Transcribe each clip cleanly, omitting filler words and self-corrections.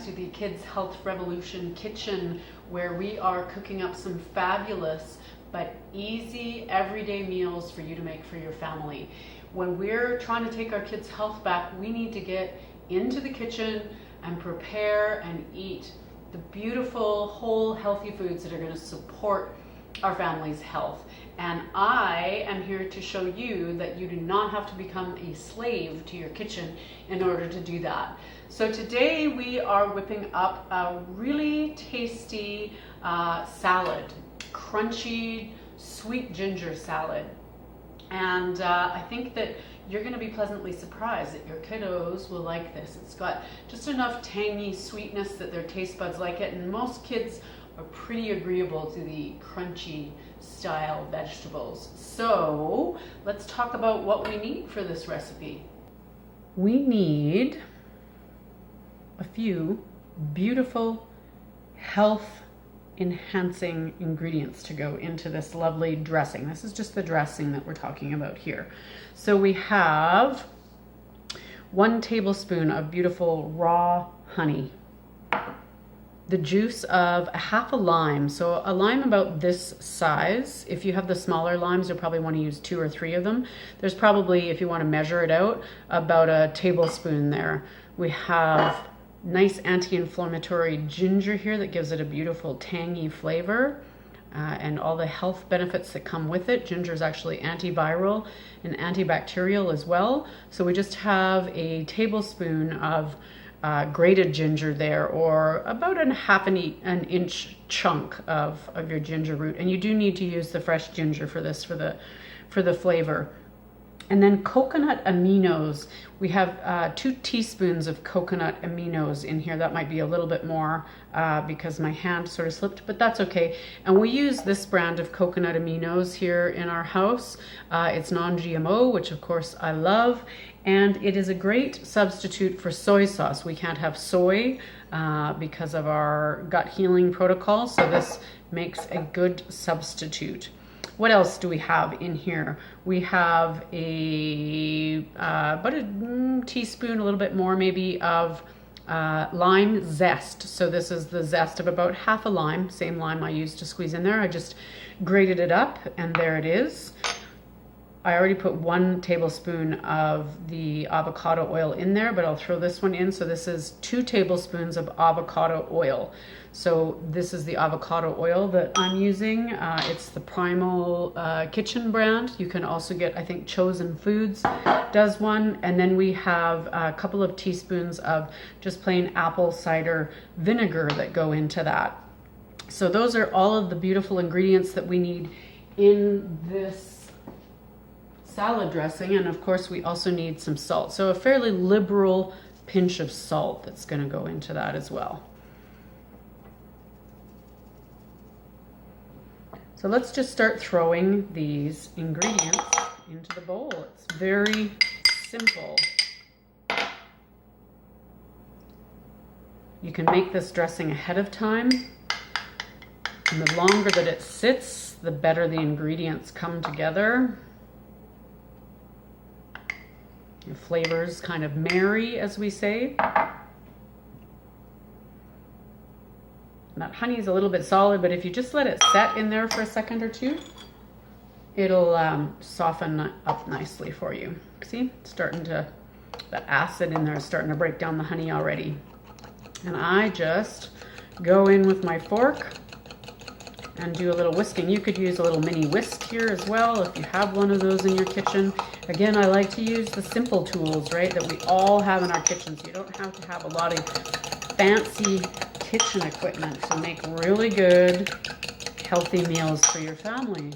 back to the Kids Health Revolution kitchen, where we are cooking up some fabulous but easy everyday meals for you to make for your family. When we're trying to take our kids' health back, we need to get into the kitchen and prepare and eat the beautiful, whole, healthy foods that are going to support our family's health. And I am here to show you that you do not have to become a slave to your kitchen in order to do that. So today we are whipping up a really tasty salad, crunchy, sweet ginger salad. And I think that you're going to be pleasantly surprised that your kiddos will like this. It's got just enough tangy sweetness that their taste buds like it, and most kids are pretty agreeable to the crunchy style vegetables. So let's talk about what we need for this recipe. We need a few beautiful health enhancing ingredients to go into this lovely dressing. This is just the dressing that we're talking about here. So we have 1 tablespoon of beautiful raw honey, the juice of ½ lime. So a lime about this size. If you have the smaller limes, you'll probably want to use 2 or 3 of them. There's probably, if you want to measure it out, about a tablespoon there. We have nice anti-inflammatory ginger here that gives it a beautiful tangy flavor and all the health benefits that come with it. Ginger is actually antiviral and antibacterial as well. So we just have a tablespoon of grated ginger there, or about an inch chunk of your ginger root. And you do need to use the fresh ginger for this, for the flavor. And then coconut aminos. We have 2 teaspoons of coconut aminos in here. That might be a little bit more because my hand sort of slipped, but that's okay. And we use this brand of coconut aminos here in our house. It's non-GMO, which of course I love. And it is a great substitute for soy sauce. We can't have soy because of our gut healing protocol, so this makes a good substitute. What else do we have in here? We have about a teaspoon, a little bit more maybe, of lime zest. So this is the zest of about ½ a lime, same lime I used to squeeze in there. I just grated it up and there it is. I already put 1 tablespoon of the avocado oil in there, but I'll throw this one in. So this is 2 tablespoons of avocado oil. So this is the avocado oil that I'm using. It's the Primal Kitchen brand. You can also get, I think Chosen Foods does one. And then we have a couple of teaspoons of just plain apple cider vinegar that go into that. So those are all of the beautiful ingredients that we need in this salad dressing. And of course we also need some salt. So a fairly liberal pinch of salt that's going to go into that as well. So let's just start throwing these ingredients into the bowl. It's very simple. You can make this dressing ahead of time, and the longer that it sits, the better the ingredients come together. Your flavors kind of marry, as we say. That honey is a little bit solid, but if you just let it set in there for a second or two, it'll soften up nicely for you. See, it's starting to, that acid in there is starting to break down the honey already. And I just go in with my fork and do a little whisking. You could use a little mini whisk here as well if you have one of those in your kitchen. Again, I like to use the simple tools, right, that we all have in our kitchens. You don't have to have a lot of fancy kitchen equipment to make really good, healthy meals for your family.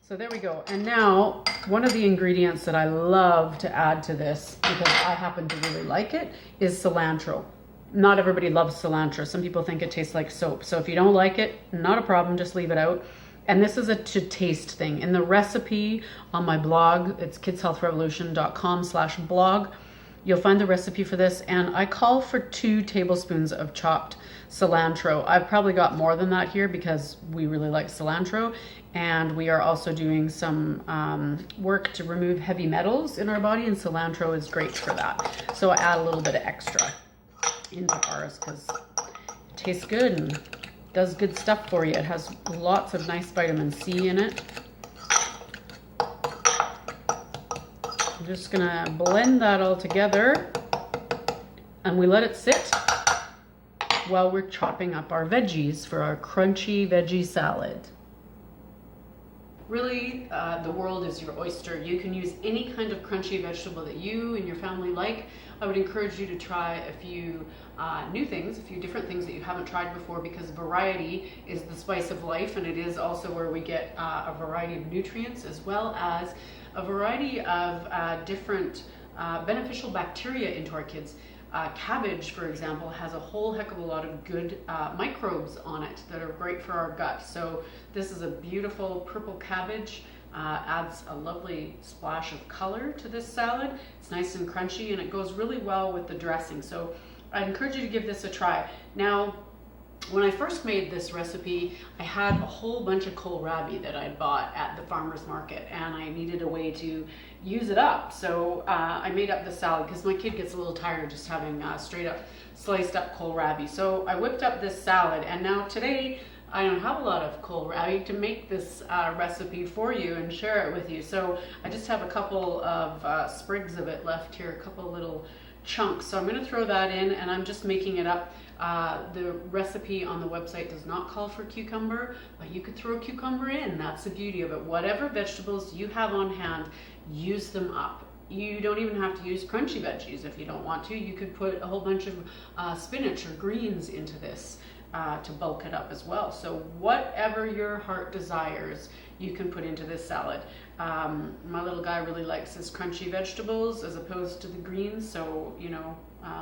So there we go. And now, one of the ingredients that I love to add to this, because I happen to really like it, is cilantro. Not everybody loves cilantro. Some people think it tastes like soap. So if you don't like it, not a problem, just leave it out. And this is a to taste thing. In the recipe on my blog, it's kidshealthrevolution.com/blog. You'll find the recipe for this, and I call for 2 tablespoons of chopped cilantro. I've probably got more than that here because we really like cilantro, and we are also doing some work to remove heavy metals in our body, and cilantro is great for that. So I add a little bit of extra. into ours because it tastes good and does good stuff for you. It has lots of nice vitamin C in it. I'm just gonna blend that all together and we let it sit while we're chopping up our veggies for our crunchy veggie salad. Really, the world is your oyster. You can use any kind of crunchy vegetable that you and your family like. I would encourage you to try a few new things, a few different things that you haven't tried before, because variety is the spice of life, and it is also where we get a variety of nutrients as well as a variety of different beneficial bacteria into our kids. Cabbage, for example, has a whole heck of a lot of good microbes on it that are great for our gut. So this is a beautiful purple cabbage, adds a lovely splash of color to this salad. It's nice and crunchy and it goes really well with the dressing. So I encourage you to give this a try. Now, when I first made this recipe, I had a whole bunch of kohlrabi that I'd bought at the farmer's market, and I needed a way to use it up. So I made up the salad because my kid gets a little tired just having straight up sliced up kohlrabi. So I whipped up this salad, and now today I don't have a lot of kohlrabi to make this recipe for you and share it with you. So I just have a couple of sprigs of it left here, a couple little chunks. So I'm going to throw that in, and I'm just making it up. The recipe on the website does not call for cucumber, but you could throw cucumber in. That's the beauty of it. Whatever vegetables you have on hand, use them up. You don't even have to use crunchy veggies if you don't want to. You could put a whole bunch of spinach or greens into this to bulk it up as well. So whatever your heart desires, you can put into this salad. My little guy really likes his crunchy vegetables as opposed to the greens, so you know,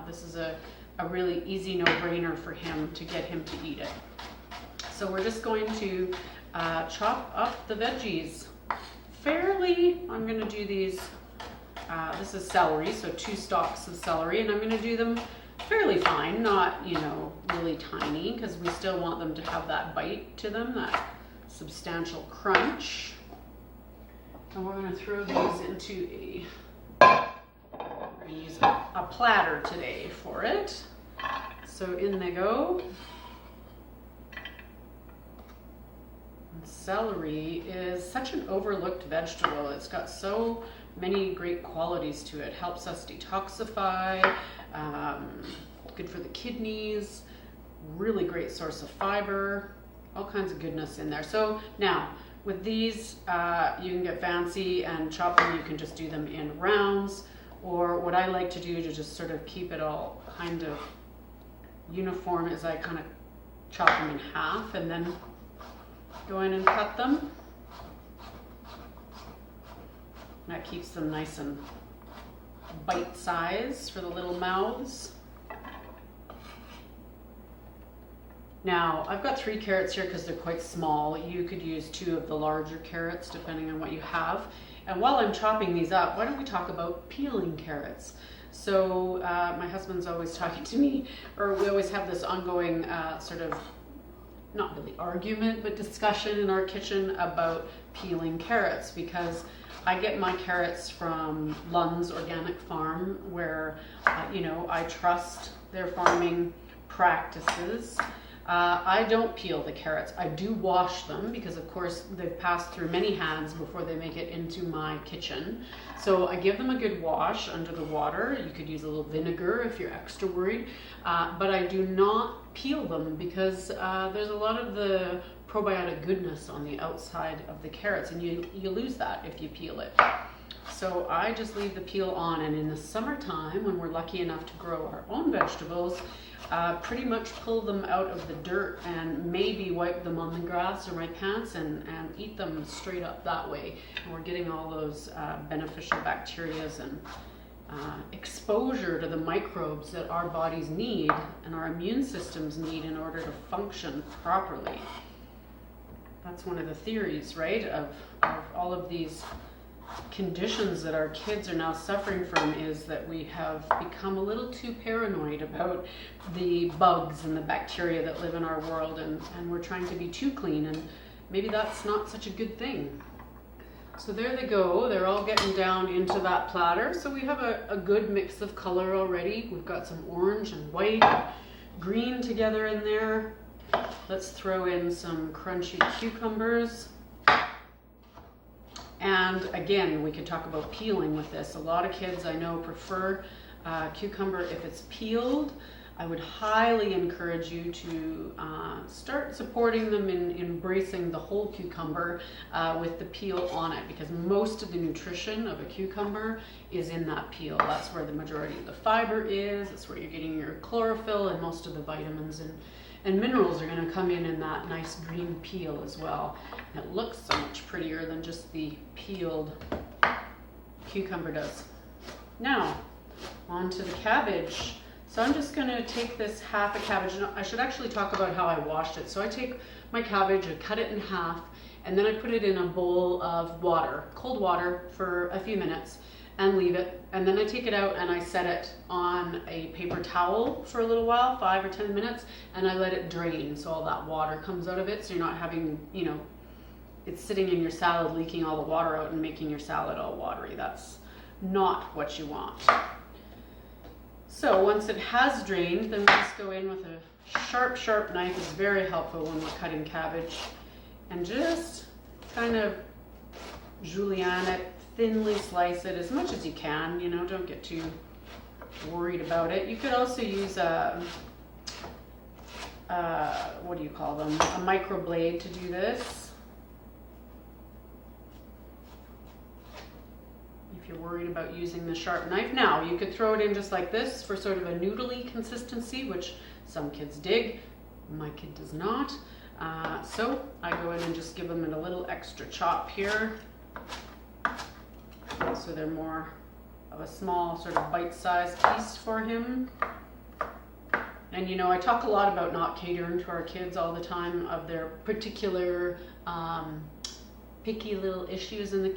this is a really easy no-brainer for him to get him to eat it. So we're just going to chop up the veggies fairly. I'm going to do these, this is celery, so 2 stalks of celery, and I'm going to do them fairly fine, not, you know, really tiny, because we still want them to have that bite to them, that substantial crunch. And we're going to throw these into we're going to use a platter today for it. So in they go. And celery is such an overlooked vegetable. It's got so many great qualities to it. Helps us detoxify, good for the kidneys, really great source of fiber, all kinds of goodness in there. So now, with these, you can get fancy and chop them. You can just do them in rounds, or what I like to do to just sort of keep it all kind of uniform is I kind of chop them in half and then go in and cut them. That keeps them nice and bite size for the little mouths. Now, I've got 3 carrots here because they're quite small. You could use 2 of the larger carrots depending on what you have. And while I'm chopping these up, why don't we talk about peeling carrots? So my husband's always talking to me, or we always have this ongoing sort of, not really argument, but discussion in our kitchen about peeling carrots, because I get my carrots from Lund's Organic Farm, where you know, I trust their farming practices. I don't peel the carrots. I do wash them because, of course, they've passed through many hands before they make it into my kitchen. So I give them a good wash under the water. You could use a little vinegar if you're extra worried. But I do not peel them because there's a lot of the probiotic goodness on the outside of the carrots, and you lose that if you peel it. So I just leave the peel on, and in the summertime, when we're lucky enough to grow our own vegetables, pretty much pull them out of the dirt and maybe wipe them on the grass or my pants and eat them straight up that way. And we're getting all those beneficial bacteria and exposure to the microbes that our bodies need and our immune systems need in order to function properly. That's one of the theories, right, of all of these conditions that our kids are now suffering from, is that we have become a little too paranoid about the bugs and the bacteria that live in our world, and we're trying to be too clean, and maybe that's not such a good thing. So there they go. They're all getting down into that platter. So we have a good mix of color already. We've got some orange and white, green together in there. Let's throw in some crunchy cucumbers. And again, we could talk about peeling with this. A lot of kids I know prefer cucumber if it's peeled. I would highly encourage you to start supporting them in embracing the whole cucumber with the peel on it, because most of the nutrition of a cucumber is in that peel. That's where the majority of the fiber is. That's where you're getting your chlorophyll, and most of the vitamins and minerals are going to come in that nice green peel as well. And it looks so much prettier than just the peeled cucumber does. Now, on to the cabbage. So I'm just going to take this half a cabbage, and I should actually talk about how I washed it. So I take my cabbage, I cut it in half, and then I put it in a bowl of water, cold water, for a few minutes and leave it. And then I take it out and I set it on a paper towel for a little while, 5 or 10 minutes, and I let it drain so all that water comes out of it, so you're not having, you know, it's sitting in your salad leaking all the water out and making your salad all watery. That's not what you want. So once it has drained, then we just go in with a sharp knife. It's very helpful when we're cutting cabbage. And just kind of julienne it, thinly slice it as much as you can, you know, don't get too worried about it. You could also use what do you call them? A microblade to do this. You're worried about using the sharp knife. Now, you could throw it in just like this for sort of a noodly consistency, which some kids dig. My kid does not. So I go in and just give them a little extra chop here. So they're more of a small sort of bite-sized piece for him. And you know, I talk a lot about not catering to our kids all the time of their particular picky little issues in the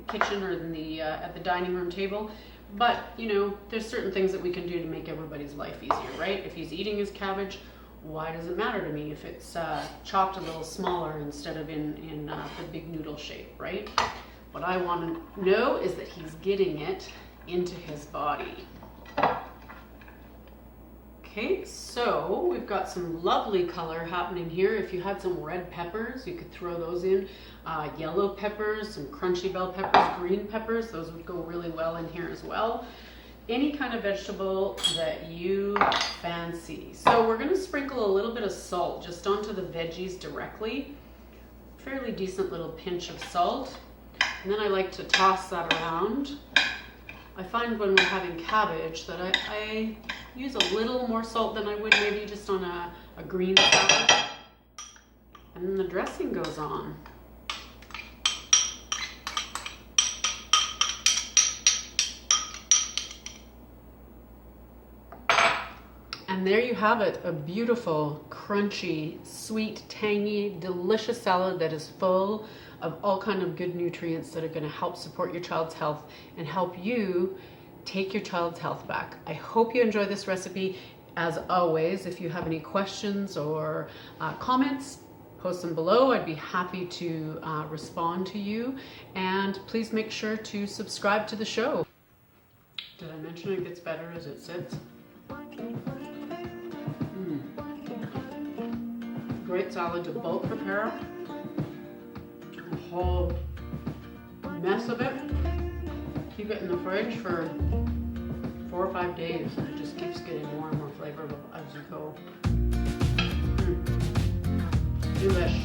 kitchen or in the at the dining room table. But you know, there's certain things that we can do to make everybody's life easier, right? If he's eating his cabbage, why does it matter to me if it's chopped a little smaller instead of in the big noodle shape, right? What I want to know is that he's getting it into his body. Okay, so we've got some lovely color happening here. If you had some red peppers, you could throw those in. Yellow peppers, some crunchy bell peppers, green peppers, those would go really well in here as well. Any kind of vegetable that you fancy. So we're going to sprinkle a little bit of salt just onto the veggies directly. Fairly decent little pinch of salt. And then I like to toss that around. I find when we're having cabbage that I use a little more salt than I would maybe just on a green salad. And then the dressing goes on. And there you have it, a beautiful, crunchy, sweet, tangy, delicious salad that is full of all kind of good nutrients that are going to help support your child's health and help you take your child's health back. I hope you enjoy this recipe. As always, if you have any questions or comments, post them below. I'd be happy to respond to you. And please make sure to subscribe to the show. Did I mention it gets better as it sits? Great salad to bulk prepare. A whole mess of it. Keep it in the fridge for 4 or 5 days, and it just keeps getting more and more flavorful as you go. Delish.